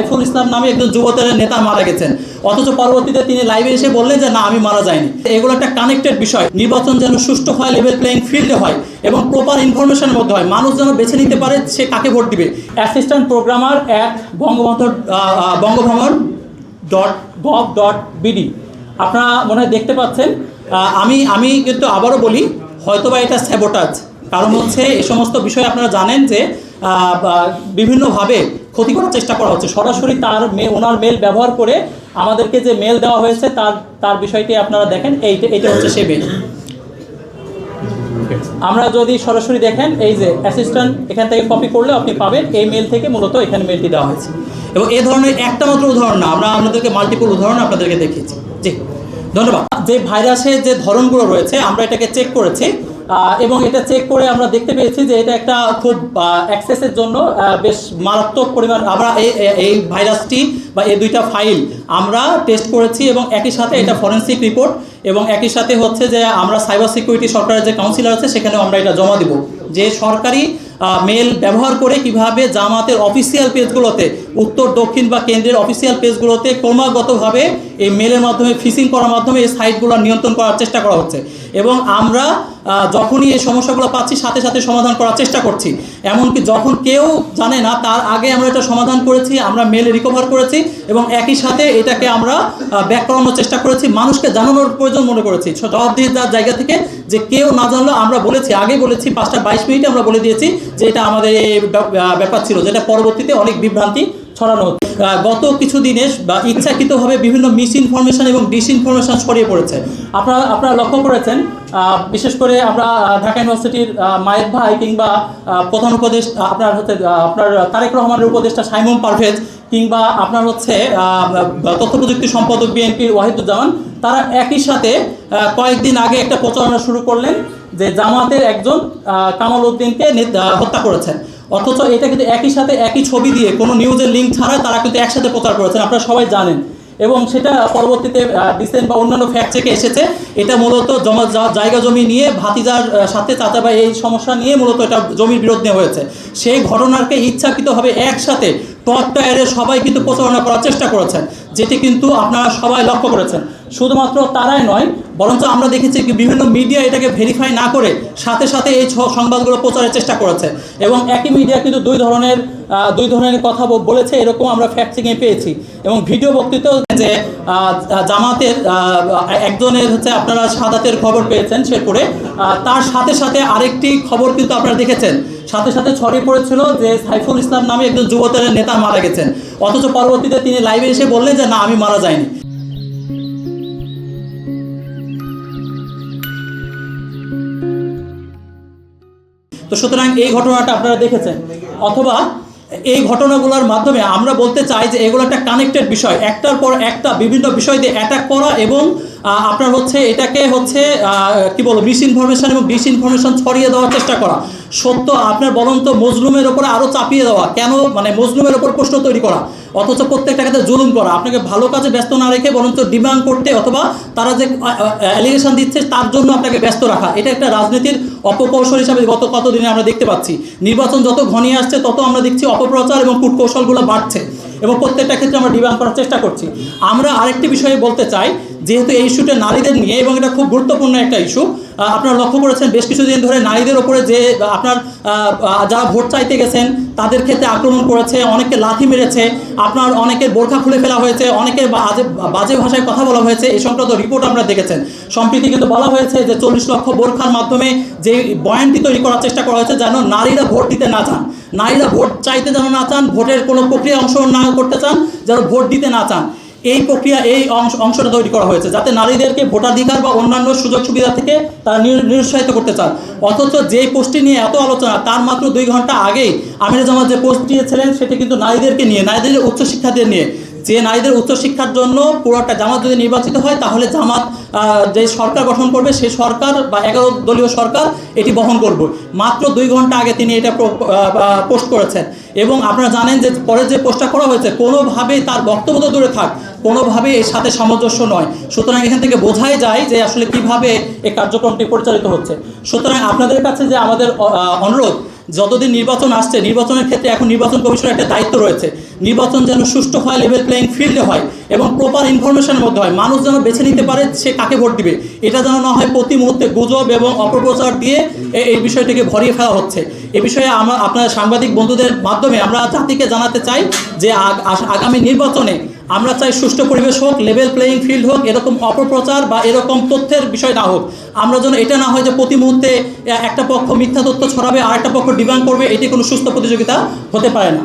সাইফুল ইসলাম নামে একজন যুবতের নেতা মারা গেছেন, অথচ পরবর্তীতে তিনি লাইভে এসে বললেন যে না আমি মারা যাইনি। এগুলো একটা কানেক্টেড বিষয়। নির্বাচন যেন সুষ্ঠু হয়, লেভেল প্লেইং ফিল্ডে হয় এবং প্রপার ইনফরমেশনের মধ্যে হয়, মানুষ যেন বেছে নিতে পারে সে কাকে ভোট দিবে। অ্যাসিস্ট্যান্ট প্রোগ্রামার bangabandhu.gov.bd আপনারা মনে হয় দেখতে পাচ্ছেন। আমি কিন্তু আবারও বলি, হয়তোবা এটা স্যাবোটাজ। কারণ হচ্ছে এই সমস্ত বিষয় আপনারা জানেন যে বিভিন্নভাবে ক্ষতি করার চেষ্টা করা হচ্ছে। সরাসরি ওনার মেল ব্যবহার করে আমাদেরকে যে মেল দেওয়া হয়েছে তার বিষয়টি আপনারা দেখেন। এইটা হচ্ছে সে মেল। আমরা যদি সরাসরি দেখেন, এই যে অ্যাসিস্ট্যান্ট এখান থেকে কপি করলে আপনি পাবেন, এই মেল থেকে মূলত এখানে মেলটি দেওয়া হয়েছে। এবং এই ধরনের একটা মাত্র উদাহরণ না, আমরা আপনাদেরকে মাল্টিপল উদাহরণ আপনাদেরকে দেখিয়েছি। জি ধন্যবাদ। যে ভাইরাসের যে ধরনগুলো রয়েছে আমরা এটাকে চেক করেছি এবং এটা চেক করে আমরা দেখতে পেয়েছি যে এটা একটা খুব অ্যাক্সেসের জন্য বেশ মারাত্মক পরিমাণ। আমরা এই ভাইরাসটি বা এই দুইটা ফাইল আমরা টেস্ট করেছি এবং একই সাথে এটা ফরেন্সিক রিপোর্ট এবং একই সাথে হচ্ছে যে আমরা সাইবার সিকিউরিটি সরকারের যে কাউন্সিলর আছে সেখানেও আমরা এটা জমা দিব যে সরকারি মেল ব্যবহার করে কিভাবে জামাতের অফিসিয়াল পেজগুলোতে, উত্তর দক্ষিণ বা কেন্দ্রের অফিসিয়াল পেজগুলোতে ক্রমাগতভাবে এই মেলের মাধ্যমে ফিশিং করার মাধ্যমে এই সাইটগুলো নিয়ন্ত্রণ করার চেষ্টা করা হচ্ছে। এবং আমরা যখনই এই সমস্যাগুলো পাচ্ছি সাথে সাথে সমাধান করার চেষ্টা করছি। এমনকি যখন কেউ জানে না তার আগে আমরা এটা সমাধান করেছি, আমরা মেল রিকভার করেছি এবং একই সাথে এটাকে আমরা ব্যাক করানোর চেষ্টা করেছি। মানুষকে জানানোর প্রয়োজন মনে করেছি জবাবদিহিতার জায়গা থেকে, যে কেউ না জানলেও আমরা বলেছি, আগে বলেছি 5টা 22 মিনিটে আমরা বলে দিয়েছি যে এটা আমাদের এই ব্যাপার ছিল, যেটা পরবর্তীতে অনেক বিভ্রান্তি ছড়ানো হচ্ছে। গত কিছু দিনে বা ইচ্ছাকৃতভাবে বিভিন্ন মিস ইনফরমেশন এবং ডিসইনফরমেশন ছড়িয়ে পড়েছে। আপনারা লক্ষ্য করেছেন, বিশেষ করে আমরা ঢাকা ইউনিভার্সিটির মায়ের ভাই কিংবা প্রধান উপদেষ্টা আপনার তারেক রহমানের উপদেষ্টা সাইমুম পারভেজ কিংবা আপনার হচ্ছে তথ্য প্রযুক্তি সম্পাদক বিএনপির ওয়াহিদুজ্জামান, তারা একই সাথে কয়েকদিন আগে একটা প্রচারণা শুরু করলেন যে জামাতের একজন কামাল উদ্দিনকে হত্যা করেছেন। অথচ এটা কিন্তু একই সাথে একই ছবি দিয়ে কোনো নিউজের লিঙ্ক ছাড়া তারা কিন্তু একসাথে প্রচার করেছেন, আপনারা সবাই জানেন। এবং সেটা পরবর্তীতে ডিসেন্ট বা অন্যান্য ফ্যাক্ট চেকে এসেছে এটা মূলত জায়গা জমি নিয়ে ভাতিজার সাথে চাচা ভাই এই সমস্যা নিয়ে মূলত এটা জমির বিরোধ নিয়ে হয়েছে। সেই ঘটনাকে ইচ্ছাকৃতভাবে একসাথে টপ টায়ারে সবাই কিন্তু প্রচারণা করার চেষ্টা করেছেন, যেটি কিন্তু আপনারা সবাই লক্ষ্য করেছেন। শুধুমাত্র তারাই নয়, বরঞ্চ আমরা দেখেছি কি বিভিন্ন মিডিয়া এটাকে ভেরিফাই না করে সাথে সাথে এই সংবাদগুলো প্রচারের চেষ্টা করেছে। এবং একই মিডিয়া কিন্তু দুই ধরনের কথা বলেছে, এরকম আমরা ফ্যাক্ট চেকিং পেয়েছি। এবং ভিডিও বক্তৃতাও যে জামাতের একজনের হচ্ছে আপনারা শাহাদাতের খবর পেয়েছেন শেরপুরে, তার সাথে সাথে আরেকটি খবর কিন্তু আপনারা দেখেছেন, সাথে সাথে ছড়িয়ে পড়েছিল যে সাইফুল ইসলাম নামে একজন যুবতের নেতা মারা গেছেন, অথচ পরবর্তীতে তিনি লাইভে এসে বললেন যে না আমি মারা যাইনি। তো সুতরাং এই ঘটনাটা আপনারা দেখেছেন, অথবা এই ঘটনাগুলোর মাধ্যমে আমরা বলতে চাই যে এগুলো একটা কানেক্টেড বিষয়, একটার পর একটা বিভিন্ন বিষয় দিয়ে অ্যাটাক করা এবং আপনার হচ্ছে এটাকে হচ্ছে কি বলবো মিস ইনফরমেশন এবং ডিসইনফরমেশন ছড়িয়ে দেওয়ার চেষ্টা করা। সত্য আপনার বরঞ্চ মজলুমের ওপরে আরও চাপিয়ে দেওয়া, কেন মানে মজলুমের ওপর প্রশ্ন তৈরি করা, অথচ প্রত্যেকটা ক্ষেত্রে জুলুম করা, আপনাকে ভালো কাজে ব্যস্ত না রেখে বরঞ্চ ডিমান্ড করতে অথবা তারা যে অ্যালিগেশন দিচ্ছে তার জন্য আপনাকে ব্যস্ত রাখা। এটা একটা রাজনীতির অপকৌশল হিসাবে গত কতদিনে আমরা দেখতে পাচ্ছি। নির্বাচন যত ঘনিয়ে আসছে তত আমরা দেখছি অপপ্রচার এবং কূটকৌশলগুলো বাড়ছে এবং প্রত্যেকটা ক্ষেত্রে আমরা ডিমান্ড করার চেষ্টা করছি। আমরা আরেকটি বিষয়ে বলতে চাই, যেহেতু এই ইস্যুটা নারীদের নিয়ে এবং এটা খুব গুরুত্বপূর্ণ একটা ইস্যু, আপনারা লক্ষ্য করেছেন বেশ কিছুদিন ধরে নারীদের ওপরে যে আপনার যারা ভোট চাইতে গেছেন তাদের ক্ষেত্রে আক্রমণ করেছে, অনেকে লাথি মেরেছে, আপনার অনেকের বোরখা খুলে ফেলা হয়েছে, অনেকের বাজে ভাষায় কথা বলা হয়েছে। এই সংক্রান্ত রিপোর্ট আমরা দেখেছেন। সম্প্রতি কিন্তু বলা হয়েছে যে 40 লক্ষ বোরখার মাধ্যমে যে বয়ানটি তৈরি করার চেষ্টা করা হয়েছে যেন নারীরা ভোট দিতে না চান, নারীরা ভোট চাইতে যেন না চান, ভোটের কোনো প্রক্রিয়া অংশগ্রহণ না করতে চান, যেন ভোট দিতে না চান। এই প্রক্রিয়া এই অংশটা তৈরি করা হয়েছে যাতে নারীদেরকে ভোটাধিকার বা অন্যান্য সুযোগ সুবিধা থেকে তারা নিরুৎসাহিত করতে চান। অথচ যে পোস্টটি নিয়ে এত আলোচনা তার মাত্র 2 ঘন্টা আগেই আমির জামাত যে পোস্ট দিয়েছিলেন সেটি কিন্তু নারীদেরকে নিয়ে, নারীদের উচ্চশিক্ষাদের নিয়ে, যে নারীদের উচ্চশিক্ষার জন্য পুরোটা জামাত যদি নির্বাচিত হয় তাহলে জামাত যে সরকার গঠন করবে সেই সরকার বা 11 দলীয় সরকার এটি বহন করবে। মাত্র 2 ঘন্টা আগে তিনি এটা পোস্ট করেছেন এবং আপনারা জানেন যে পরে যে পোস্টটা করা হয়েছে কোনোভাবেই তার বক্তব্য তো দূরে থাক, কোনোভাবেই এর সাথে সামঞ্জস্য নয়। সুতরাং এখান থেকে বোঝাই যায় যে আসলে কিভাবে এই কার্যক্রমটি পরিচালিত হচ্ছে। সুতরাং আপনাদের কাছে যে আমাদের অনুরোধ যতদিন নির্বাচন আসছে, নির্বাচনের ক্ষেত্রে এখন নির্বাচন কমিশনের একটা দায়িত্ব রয়েছে, নির্বাচন যেন সুষ্ঠু হয়, লেভেল প্লেয়িং ফিল্ডে হয় এবং প্রপার ইনফরমেশনের মধ্যে হয়, মানুষ যেন বেছে নিতে পারে সে কাকে ভোট দিবে। এটা যেন না হয় প্রতি মুহূর্তে গুজব এবং অপপ্রচার দিয়ে এই বিষয়টিকে ভরিয়ে ফেলা হচ্ছে। এ বিষয়ে আমরা আপনার সাংবাদিক বন্ধুদের মাধ্যমে আমরা জাতিকে জানাতে চাই যে আগামী নির্বাচনে আমরা চাই সুষ্ঠু পরিবেশ হোক, লেভেল প্লেয়িং ফিল্ড হোক, এরকম অপপ্রচার বা এরকম তথ্যের বিষয় না হোক। আমরা যেন এটা না হয় যে প্রতি মুহূর্তে একটা পক্ষ মিথ্যা তথ্য ছড়াবে আর একটা পক্ষ ডিমান্ড করবে, এটি কোনো সুস্থ প্রতিযোগিতা হতে পারে না।